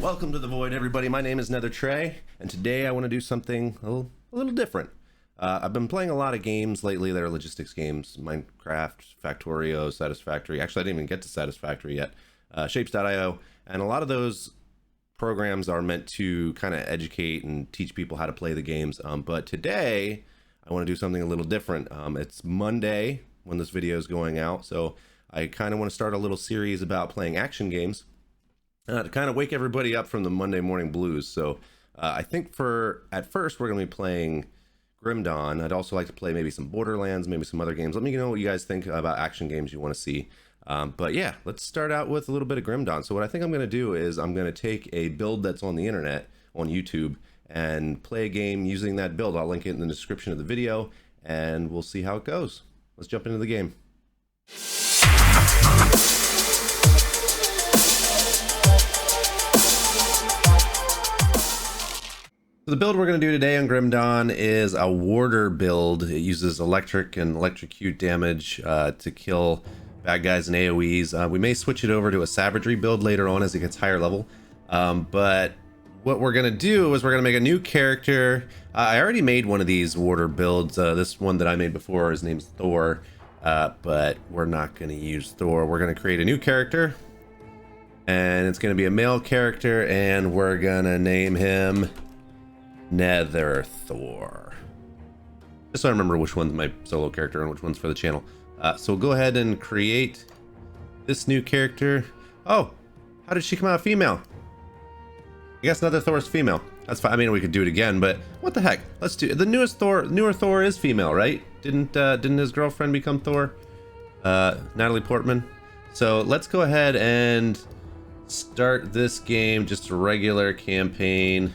Welcome to the Void, everybody. My name is Nether Trey, and today I want to do something a little different. I've been playing a lot of games lately that are logistics games. Minecraft, Factorio, Satisfactory. Actually, I didn't even get to Satisfactory yet. Shapes.io. And a lot of those programs are meant to kind of educate and teach people how to play the games. But today, I want to do something a little different. It's Monday when this video is going out, so I kind of want to start a little series about playing action games. To kind of wake everybody up from the Monday morning blues. So I think at first we're going to be playing Grim Dawn. I'd also like to play maybe some Borderlands, maybe some other games. Let me know what you guys think about action games you want to see. But yeah, let's start out with a little bit of Grim Dawn. So what I think I'm going to do is I'm going to take a build that's on the internet, on YouTube, and play a game using that build. I'll link it in the description of the video, and we'll see how it goes. Let's jump into the game. So the build we're going to do today on Grim Dawn is a warder build. It uses electric and electrocute damage to kill bad guys and AoEs. We may switch it over to a savagery build later on as it gets higher level. But what we're going to do is we're going to make a new character. I already made one of these warder builds. This one that I made before, his name's Thor. But we're not going to use Thor. We're going to create a new character. And it's going to be a male character, and we're going to name him Nether Thor. Just so I remember which one's my solo character and which one's for the channel. So we'll go ahead and create this new character. Oh, how did she come out female? I guess Nether Thor's female. That's fine. I mean, we could do it again, but what the heck? Let's do the newer Thor is female, right? Didn't his girlfriend become Thor? Natalie Portman. So let's go ahead and start this game, just a regular campaign,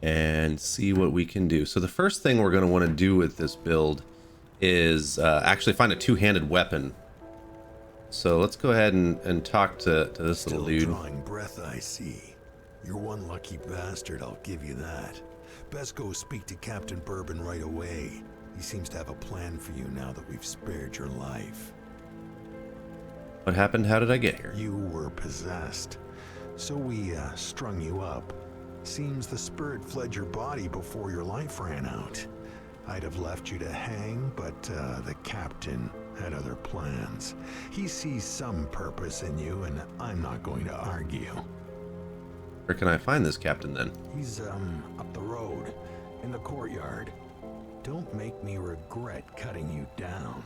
and see what we can do. So the first thing we're going to want to do with this build is actually find a two-handed weapon. So let's go ahead and talk to this little dude. Drawing breath, I see. You're one lucky bastard, I'll give you that. Best go speak to Captain Bourbon right away. He seems to have a plan for you now that we've spared your life. What happened? How did I get here? You were possessed, so we strung you up. Seems the spirit fled your body before your life ran out. I'd have left you to hang, but the captain had other plans. He sees some purpose in you, and I'm not going to argue. Where can I find this captain then? He's up the road, in the courtyard. Don't make me regret cutting you down.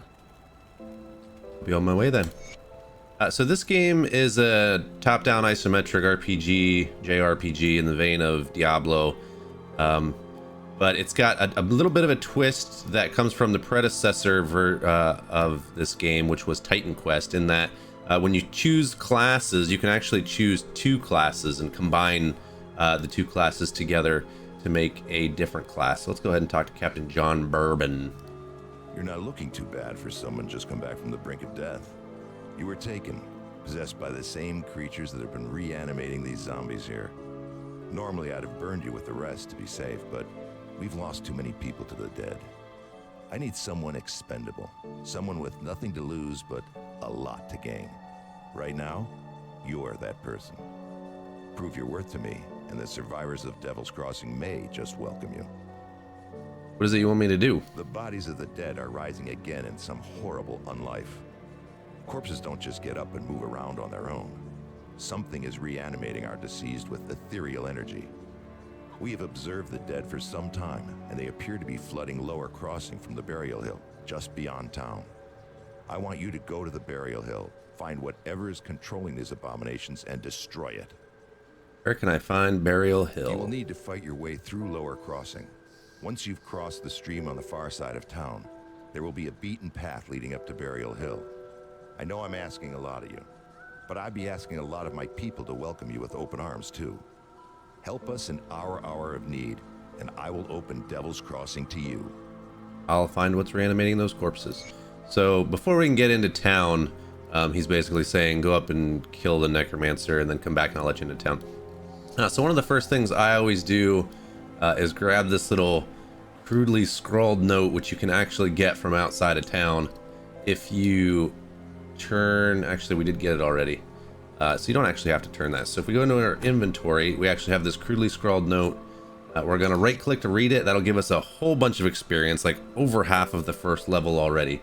Be on my way then. So this game is a top-down isometric RPG, JRPG in the vein of Diablo, but it's got a little bit of a twist that comes from the predecessor of this game, which was Titan Quest, in that when you choose classes, you can actually choose two classes and combine the two classes together to make a different class. So let's go ahead and talk to Captain John Bourbon. You're not looking too bad for someone just come back from the brink of death. You were taken, possessed by the same creatures that have been reanimating these zombies here. Normally I'd have burned you with the rest to be safe, but we've lost too many people to the dead. I need someone expendable, someone with nothing to lose but a lot to gain. Right now, you're that person. Prove your worth to me, and the survivors of Devil's Crossing may just welcome you. What is it you want me to do? The bodies of the dead are rising again in some horrible unlife. Corpses don't just get up and move around on their own. Something is reanimating our deceased with ethereal energy. We have observed the dead for some time, and they appear to be flooding Lower Crossing from the Burial Hill, just beyond town. I want you to go to the Burial Hill, find whatever is controlling these abominations, and destroy it. Where can I find Burial Hill? You will need to fight your way through Lower Crossing. Once you've crossed the stream on the far side of town, there will be a beaten path leading up to Burial Hill. I know I'm asking a lot of you, but I'd be asking a lot of my people to welcome you with open arms too. Help us in our hour of need, and I will open Devil's Crossing to you. I'll find what's reanimating those corpses. So before we can get into town, he's basically saying go up and kill the necromancer and then come back and I'll let you into town. So one of the first things I always do is grab this little crudely scrawled note, which you can actually get from outside of town if you turn, actually we did get it already. So you don't actually have to turn that. So if we go into our inventory, we actually have this crudely scrawled note. We're going to right click to read it. That'll give us a whole bunch of experience, like over half of the first level already.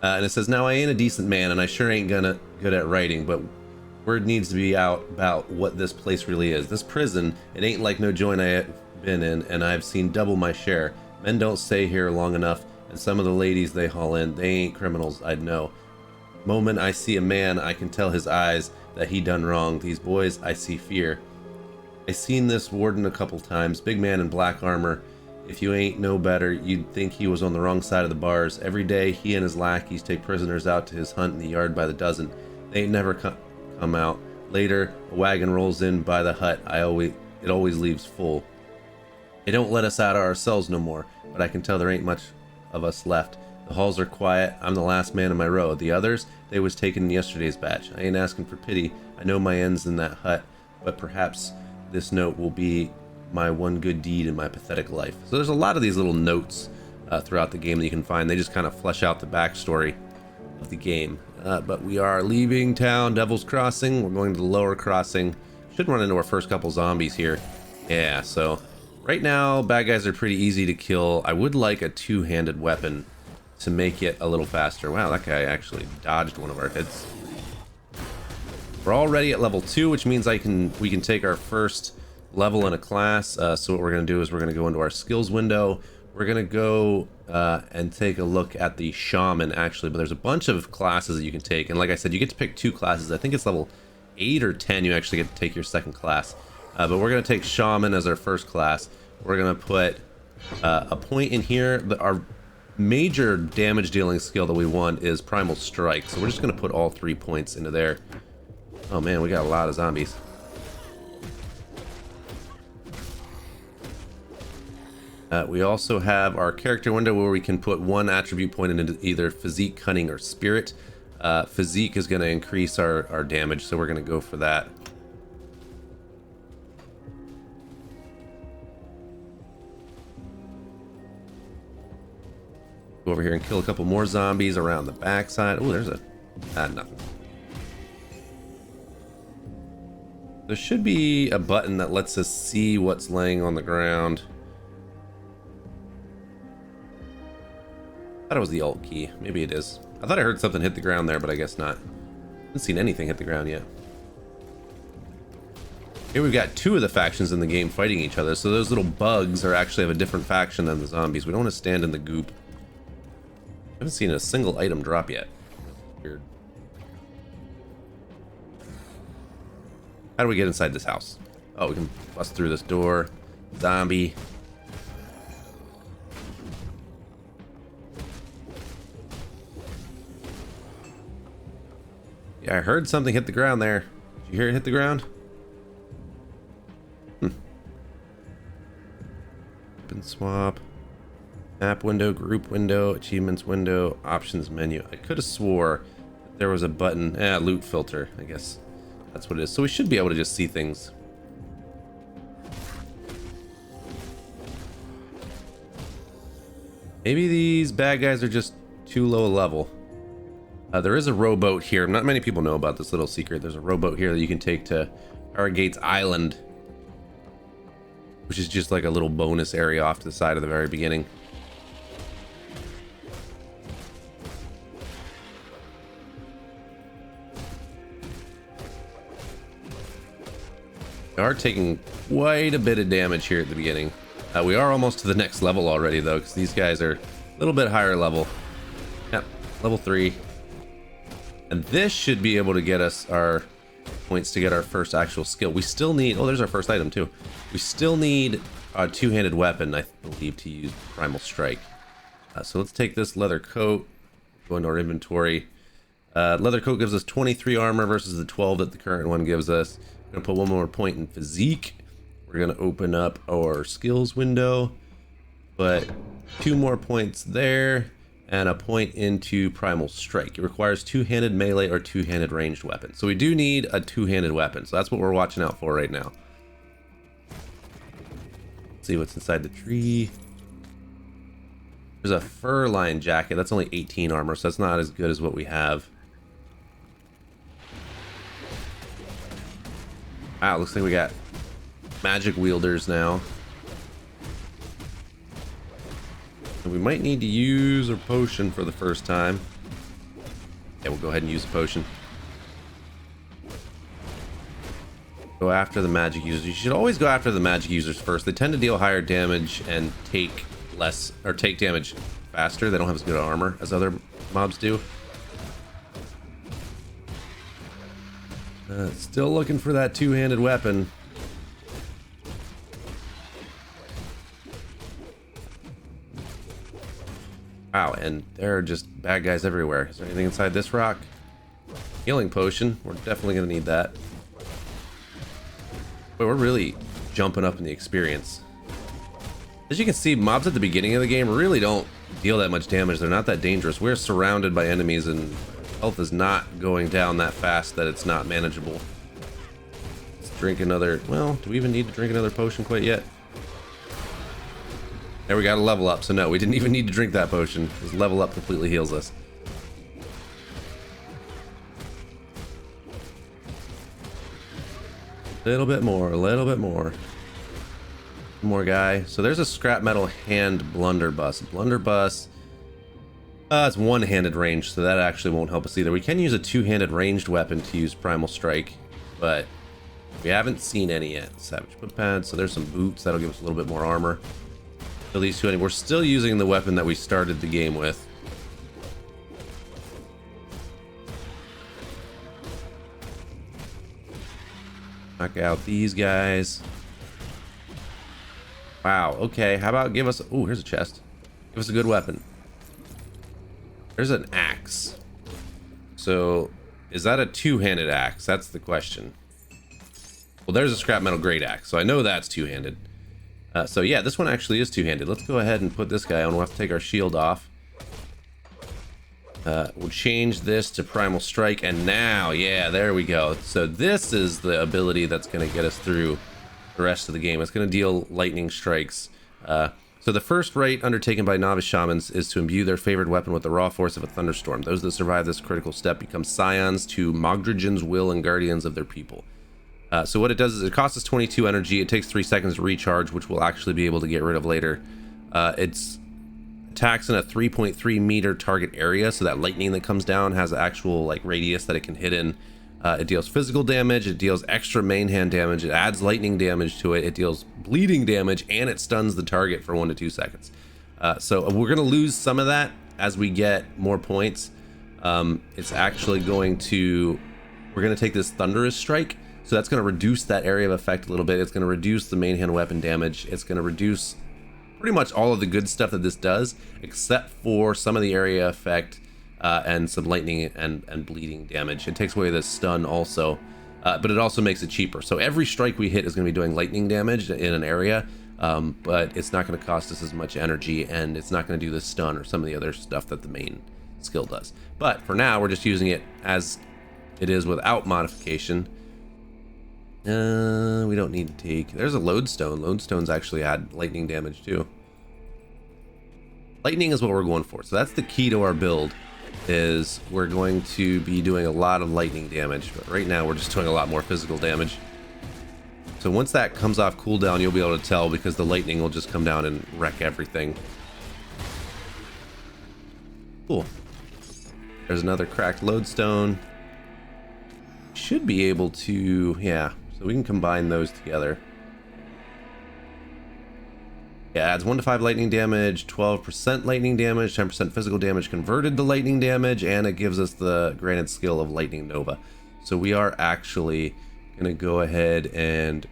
And it says, now I ain't a decent man and I sure ain't good at writing, but word needs to be out about what this place really is. This prison, it ain't like no joint I have been in, and I've seen double my share. Men don't stay here long enough, and some of the ladies they haul in, they ain't criminals, I'd know. Moment I see a man, I can tell his eyes that he done wrong. These boys, I see fear. I seen this warden a couple times, big man in black armor. If you ain't no better, you'd think he was on the wrong side of the bars. Every day, he and his lackeys take prisoners out to his hunt in the yard by the dozen. They ain't never come out. Later, a wagon rolls in by the hut. It always leaves full. They don't let us out of our cells no more, but I can tell there ain't much of us left. The halls are quiet. I'm the last man in my row. The others, they was taken in yesterday's batch. I ain't asking for pity. I know my end's in that hut, but perhaps this note will be my one good deed in my pathetic life. So there's a lot of these little notes throughout the game that you can find. They just kind of flesh out the backstory of the game. But we are leaving town, Devil's Crossing. We're going to the lower crossing. Should run into our first couple zombies here. Yeah, so right now, bad guys are pretty easy to kill. I would like a two-handed weapon to make it a little faster. Wow, that guy actually dodged one of our hits. We're already at level 2, which means we can take our first level in a class. So what we're going to do is we're going to go into our skills window. We're going to go and take a look at the shaman, actually, but there's a bunch of classes that you can take, and like I said, you get to pick 2 classes. I think it's level 8 or 10 you actually get to take your second class, but we're going to take shaman as our first class. We're going to put a point in here. Our major damage dealing skill that we want is primal strike, so we're just going to put all 3 points into there. Oh man, we got a lot of zombies. We also have our character window where we can put 1 attribute point into either physique, cunning, or spirit. Physique is going to increase our damage, so we're going to go for that. Go over here and kill a couple more zombies around the backside. Oh, there's nothing. There should be a button that lets us see what's laying on the ground. I thought it was the alt key. Maybe it is. I thought I heard something hit the ground there, but I guess not. Haven't seen anything hit the ground yet. Here we've got 2 of the factions in the game fighting each other, so those little bugs are actually of a different faction than the zombies. We don't want to stand in the goop. I haven't seen a single item drop yet. Weird. How do we get inside this house? Oh, we can bust through this door. Zombie. Yeah, I heard something hit the ground there. Did you hear it hit the ground? Open swap. Map window, group window, achievements window, options menu. I could have swore that there was a button. Loot filter, I guess. That's what it is. So we should be able to just see things. Maybe these bad guys are just too low a level. There is a rowboat here. Not many people know about this little secret. There's a rowboat here that you can take to Harrogate's Island, which is just like a little bonus area off to the side of the very beginning. We are taking quite a bit of damage here at the beginning. We are almost to the next level already, though, because these guys are a little bit higher level. Yep, level 3. And this should be able to get us our points to get our first actual skill. We still need... Oh, there's our first item, too. We still need a two-handed weapon, I believe, to use Primal Strike. So let's take this leather coat, go into our inventory. Leather coat gives us 23 armor versus the 12 that the current one gives us. We're going to put 1 more point in physique. We're going to open up our skills window. Put 2 more points there. And a point into Primal Strike. It requires two-handed melee or two-handed ranged weapon. So we do need a two-handed weapon. So that's what we're watching out for right now. Let's see what's inside the tree. There's a fur-lined jacket. That's only 18 armor, so that's not as good as what we have. Wow, looks like we got magic wielders now. And we might need to use a potion for the first time. Yeah, we'll go ahead and use a potion. Go after the magic users. You should always go after the magic users first. They tend to deal higher damage and take less, or take damage faster. They don't have as good armor as other mobs do. Still looking for that two-handed weapon. Wow, and there are just bad guys everywhere. Is there anything inside this rock? Healing potion. We're definitely going to need that. But we're really jumping up in the experience. As you can see, mobs at the beginning of the game really don't deal that much damage. They're not that dangerous. We're surrounded by enemies and health is not going down that fast that it's not manageable. Let's drink another... Well, do we even need to drink another potion quite yet? There, we got a level up, so no, we didn't even need to drink that potion. This level up completely heals us. A little bit more, a little bit more. One more guy. So there's a scrap metal hand blunderbuss. Blunderbuss... it's one-handed range, so that actually won't help us either. We can use a two-handed ranged weapon to use Primal Strike, but we haven't seen any yet. Savage foot pads, so there's some boots. That'll give us a little bit more armor. At least two. We're still using the weapon that we started the game with. Knock out these guys. Wow, okay. How about give us... Ooh, here's a chest. Give us a good weapon. There's an axe. So, is that a two-handed axe? That's the question. Well, there's a scrap metal great axe, so I know that's two-handed. So yeah, this one actually is two-handed. Let's go ahead and put this guy on. We'll have to take our shield off. We'll change this to Primal Strike, and now, yeah, there we go. So this is the ability that's going to get us through the rest of the game. It's going to deal lightning strikes. So the first rite undertaken by novice shamans is to imbue their favored weapon with the raw force of a thunderstorm. Those that survive this critical step become scions to Mogdragen's will and guardians of their people. So what it does is it costs us 22 energy. It takes 3 seconds to recharge, which we'll actually be able to get rid of later. It's attacks in a 3.3 meter target area, so that lightning that comes down has an actual like radius that it can hit in. It deals physical damage, it deals extra main hand damage, it adds lightning damage to it, it deals bleeding damage, and it stuns the target for 1 to 2 seconds. So we're going to lose some of that as we get more points. It's actually going to... We're going to take this Thunderous Strike, so that's going to reduce that area of effect a little bit. It's going to reduce the main hand weapon damage. It's going to reduce pretty much all of the good stuff that this does, except for some of the area effect and some lightning and bleeding damage. It takes away the stun also, but it also makes it cheaper. So every strike we hit is going to be doing lightning damage in an area, but it's not going to cost us as much energy, and it's not going to do the stun or some of the other stuff that the main skill does. But for now, we're just using it as it is without modification. We don't need to take... There's a lodestone. Lodestones actually add lightning damage too. Lightning is what we're going for. So that's the key to our build, is we're going to be doing a lot of lightning damage. But right now we're just doing a lot more physical damage. So once that comes off cooldown, you'll be able to tell, because the lightning will just come down and wreck everything. Cool. There's another cracked lodestone. Should be able to... Yeah. So we can combine those together. Yeah, adds 1 to 5 lightning damage, 12% lightning damage, 10% physical damage converted to lightning damage, and it gives us the granted skill of Lightning Nova. So we are actually going to go ahead and...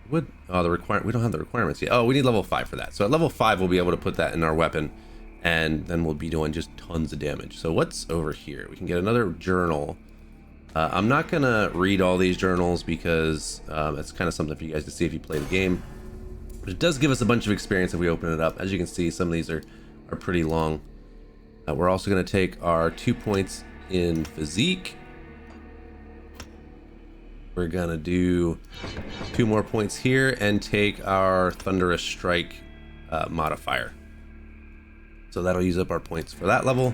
we don't have the requirements yet. Oh, we need level 5 for that. So at level 5, we'll be able to put that in our weapon, and then we'll be doing just tons of damage. So what's over here? We can get another journal. I'm not gonna read all these journals because it's kind of something for you guys to see if you play the game. But it does give us a bunch of experience if we open it up. As you can see, some of these are pretty long. We're also gonna take our 2 points in physique. We're gonna do 2 more points here and take our Thunderous Strike modifier. So that'll use up our points for that level.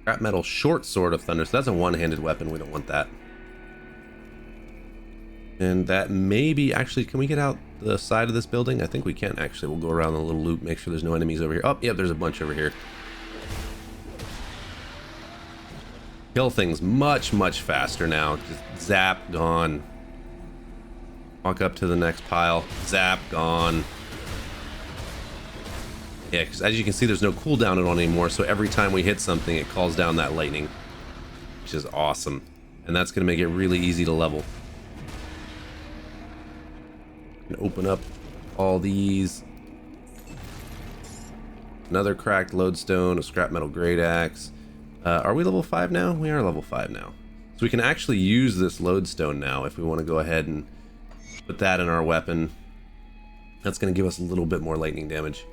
Scrap metal short sword of thunder. So that's a one-handed weapon. We don't want that. And that maybe actually, can we get out the side of this building? I think we can actually. We'll go around the little loop, make sure there's no enemies over here. Oh, yep, there's a bunch over here. Kill things much, much faster now. Just zap, gone. Walk up to the next pile. Zap, gone. Yeah, because as you can see, there's no cooldown on it anymore, so every time we hit something, it calls down that lightning, which is awesome. And that's going to make it really easy to level. And open up all these. Another cracked lodestone, a scrap metal great axe. Are we level 5 now? We are level 5 now. So we can actually use this lodestone now if we want to go ahead and put that in our weapon. That's going to give us a little bit more lightning damage.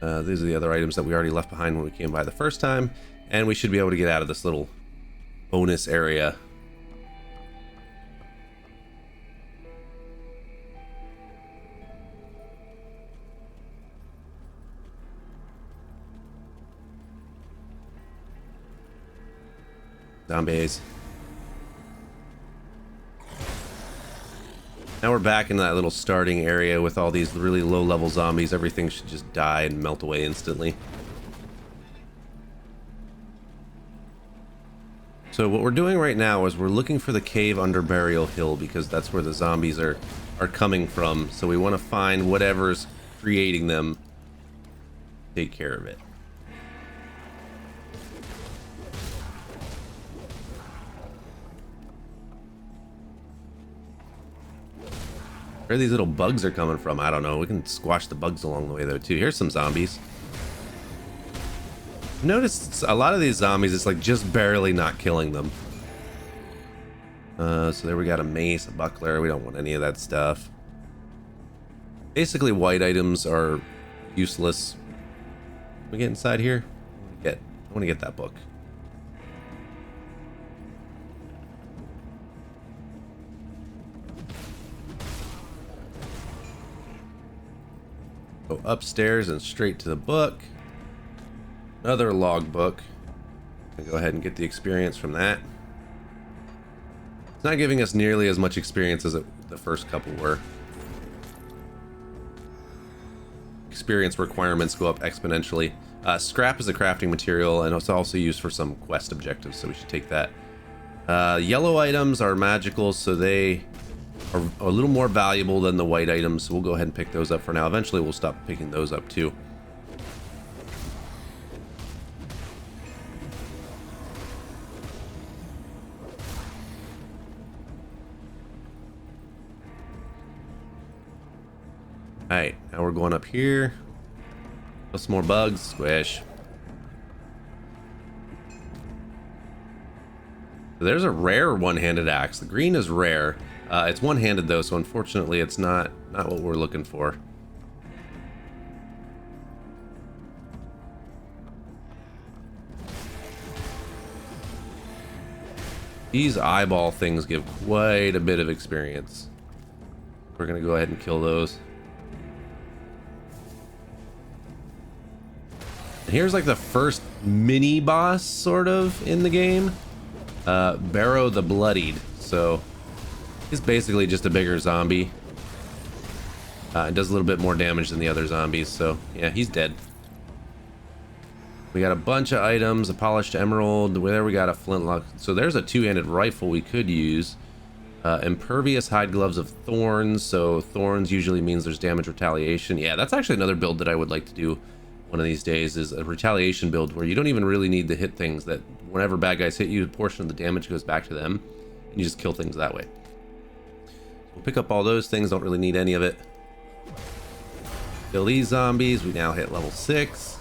These are the other items that we already left behind when we came by the first time. And we should be able to get out of this little bonus area. Zombies. Now we're back in that little starting area with all these really low level zombies. Everything should just die and melt away instantly. So what we're doing right now is we're looking for the cave under Burial Hill because that's where the zombies are coming from. So we want to find whatever's creating them, take care of it. Where these little bugs are coming from, I don't know. We can squash the bugs along the way though too. Here's some zombies. Notice a lot of these zombies, it's like just barely not killing them. So there we got a mace, a buckler. We don't want any of that stuff. Basically white items are useless. Can we get inside here? I want to get that book. Go upstairs and straight to the book. Another log book. Go ahead and get the experience from that. It's not giving us nearly as much experience as the first couple were. Experience requirements go up exponentially. Scrap is a crafting material and it's also used for some quest objectives, so we should take that. Yellow items are magical, so they are a little more valuable than the white items, so we'll go ahead and pick those up for now. Eventually we'll stop picking those up too. Alright, now we're going up here. Some more bugs. Squish. There's a rare one-handed axe. The green is rare. It's one-handed though, so unfortunately it's not what we're looking for. These eyeball things give quite a bit of experience. We're gonna go ahead and kill those. And here's like the first mini boss sort of in the game. Barrow the Bloodied. So he's basically just a bigger zombie. It does a little bit more damage than the other zombies, so yeah, he's dead. We got a bunch of items, a polished emerald. There we got a flintlock. So there's a two-handed rifle we could use. Impervious hide gloves of thorns. So thorns usually means there's damage retaliation. Yeah, that's actually another build that I would like to do one of these days, is a retaliation build where you don't even really need to hit things. That whenever bad guys hit you, a portion of the damage goes back to them, and you just kill things that way. We'll pick up all those things, don't really need any of it. Kill these zombies. We now hit level 6.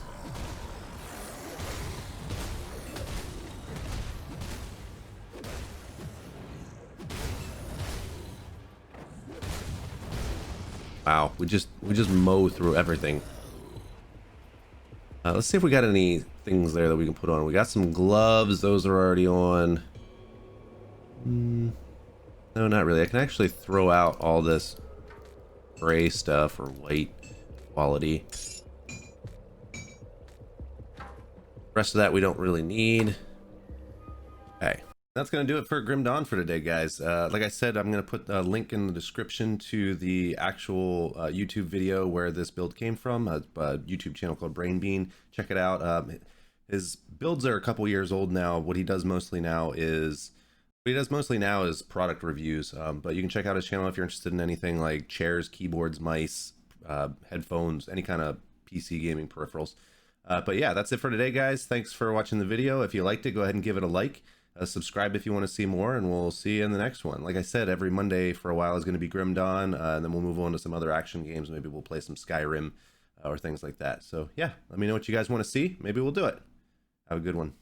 Wow, we just mow through everything. Let's see if we got any things there that we can put on. We got some gloves. Those are already on. No, not really. I can actually throw out all this gray stuff or white quality. rest of that we don't really need. Okay. That's going to do it for Grim Dawn for today, guys. Like I said, I'm going to put a link in the description to the actual YouTube video where this build came from, a YouTube channel called Brain Bean. Check it out. His builds are a couple years old now. What he does mostly now is product reviews, but you can check out his channel if you're interested in anything like chairs, keyboards, mice, headphones, any kind of PC gaming peripherals. But yeah, that's it for today, guys. Thanks for watching the video. If you liked it, go ahead and give it a like. Subscribe if you want to see more, and we'll see you in the next one. Like I said, every Monday for a while is going to be Grim Dawn, and then we'll move on to some other action games. Maybe we'll play some Skyrim or things like that. So yeah, let me know what you guys want to see. Maybe we'll do it. Have a good one.